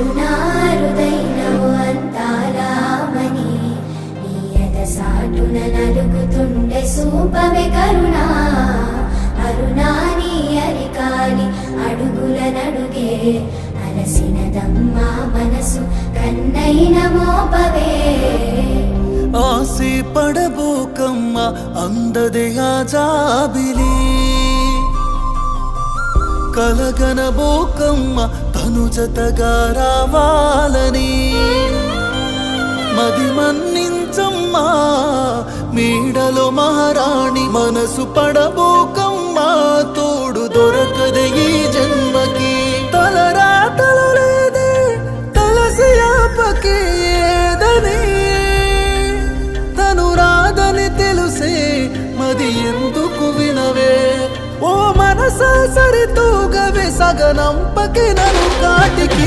కరుణారుదైనవు అంతాలామని నీయత సాటున నలుగుతుండే సూపవే కరుణా అరుణా నీ అరికాలి అడుగుల నడుగే అలసినదమ్మా మనసు కన్నైన మోపవే ఆసి పడబోకమ్మ అందదే ఆ జాబిలి కలగనబోకమ్మ తను జతగా రావాలని మది మన్నించమ్మా మీడలో మహారాణి మనసు పడబోకమ్మ తోడు దొరకదే ఈ జన్మకి తలరా తలలేదే తలసి ఆపకే ఏదని తను రాదని తెలుసే మది ఎందుకు వినవే ఓ మనసా సరితూగవే సగనంపకి నన్ను కాటికి